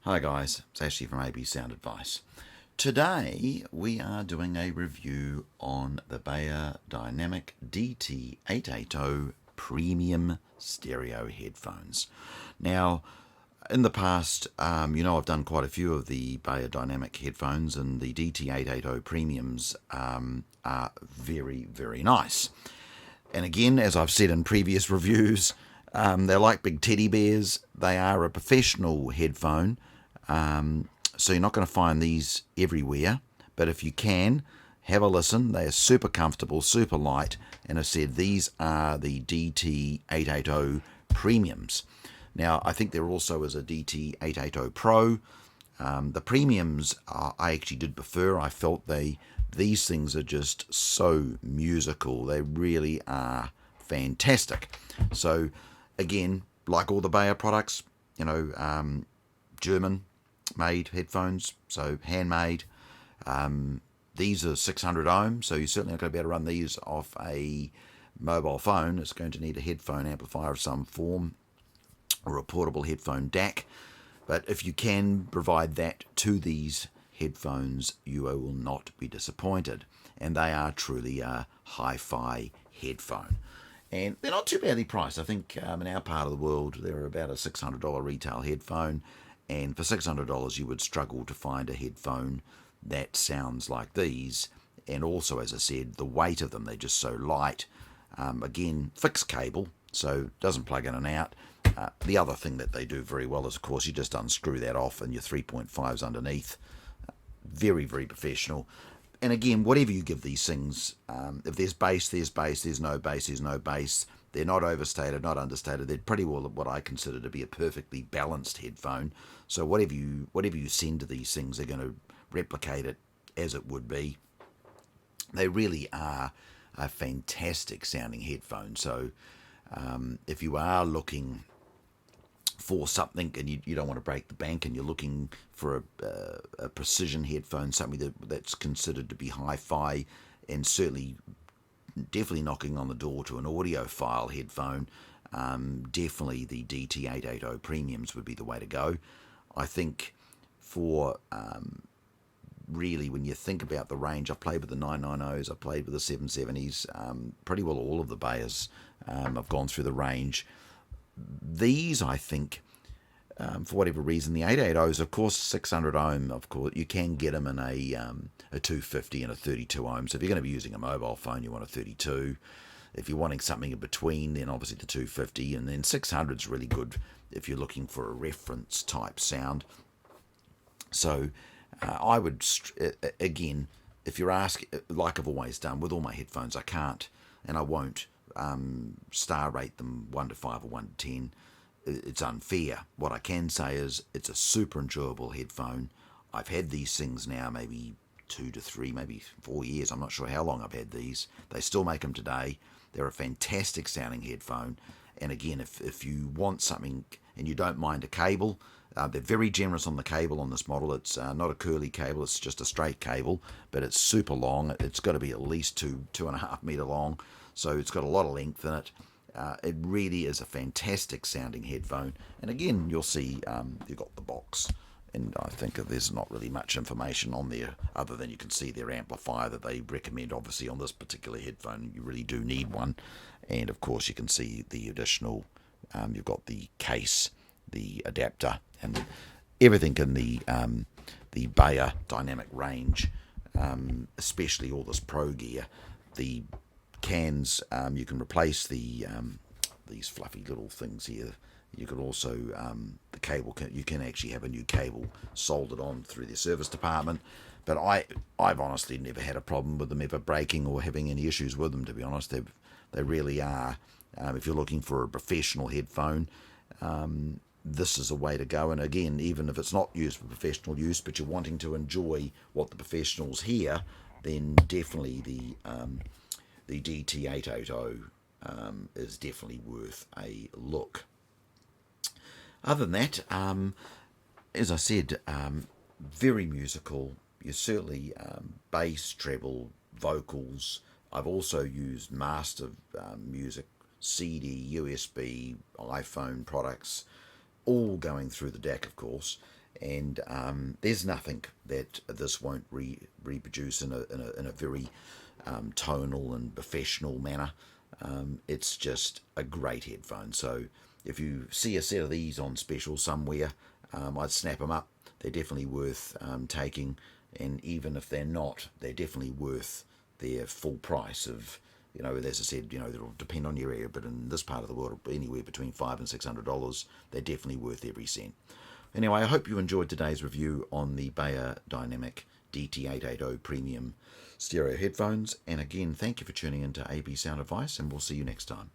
Hi guys, it's Ashley from AB Sound Advice. Today we are doing a review on the Beyerdynamic DT880 Premium Stereo Headphones. Now, in the past, I've done quite a few of the Beyerdynamic headphones, and the DT880 Premiums are very, very nice. And again, as I've said in previous reviews, they're like big teddy bears. They are a professional headphone, so you're not going to find these everywhere. But if you can, have a listen. They are super comfortable, super light. And I said these are the DT880 Premiums. Now, I think there also is a DT880 Pro. The Premiums I actually did prefer. I felt these things are just so musical. They really are fantastic. So again, like all the Bayer products, German made headphones, so handmade. These are 600 ohms, so you're certainly not going to be able to run these off a mobile phone. It's going to need a headphone amplifier of some form or a portable headphone DAC. But if you can provide that to these headphones, you will not be disappointed. And they are truly a hi-fi headphone. And they're not too badly priced. I think in our part of the world, they're about a $600 retail headphone. And for $600, you would struggle to find a headphone that sounds like these. And also, as I said, the weight of them, they're just so light. Again, fixed cable, so it doesn't plug in and out. The other thing that they do very well is, of course, you just unscrew that off and your 3.5's underneath. Very, very professional. And again, whatever you give these things, if there's bass, there's bass. There's no bass, there's no bass. They're not overstated, not understated. They're pretty well what I consider to be a perfectly balanced headphone. So whatever you send to these things, they're going to replicate it as it would be. They really are a fantastic sounding headphone. So if you are looking for something and you don't want to break the bank and you're looking for a precision headphone, something that's considered to be hi-fi and certainly definitely knocking on the door to an audiophile headphone, definitely the DT880 Premiums would be the way to go. I think for really, when you think about the range, I've played with the 990s, I've played with the 770s, pretty well all of the Bayers. I've gone through the range. These, I think, for whatever reason, the 880s, of course, 600 ohm, of course, you can get them in a 250 and a 32 ohm. So if you're going to be using a mobile phone, you want a 32. If you're wanting something in between, then obviously the 250, and then 600 is really good if you're looking for a reference type sound. So I would, again, if you're asking, like I've always done with all my headphones, I can't and I won't star rate them 1 to 5 or 1 to 10. It's unfair. What I can say is it's a super enjoyable headphone. I've had these things now maybe 2 to 3, maybe 4 years. I'm not sure how long I've had these. They still make them today. They're a fantastic sounding headphone. And again, if you want something and you don't mind a cable, they're very generous on the cable on this model. It's not a curly cable, it's just a straight cable, but it's super long. It's got to be at least 2.5 meter long, so it's got a lot of length in it. It really is a fantastic sounding headphone. And again, you'll see you've got the box, and I think that there's not really much information on there other than you can see their amplifier that they recommend. Obviously, on this particular headphone, you really do need one. And of course, you can see the additional, you've got the case, the adapter, and everything in the Beyerdynamic range, especially all this Pro gear. The cans, you can replace these fluffy little things here. You can also, the cable, you can actually have a new cable soldered on through the service department. But I've honestly never had a problem with them ever breaking or having any issues with them, to be honest. They really are. If you're looking for a professional headphone, this is a way to go. And again, even if it's not used for professional use, but you're wanting to enjoy what the professionals hear, then definitely the DT880 is definitely worth a look. Other than that, as I said, very musical. You certainly bass, treble, vocals. I've also used master music, CD, USB, iPhone products, all going through the DAC, of course. and there's nothing that this won't reproduce in a very tonal and professional manner. It's just a great headphone. So if you see a set of these on special somewhere, I'd snap them up. They're definitely worth taking, and even if they're not, they're definitely worth their full price of, as I said, it'll depend on your area, but in this part of the world, anywhere between $500 and $600, they're definitely worth every cent. Anyway, I hope you enjoyed today's review on the Beyerdynamic DT880 Premium stereo headphones, and again, thank you for tuning in to AB Sound Advice, and we'll see you next time.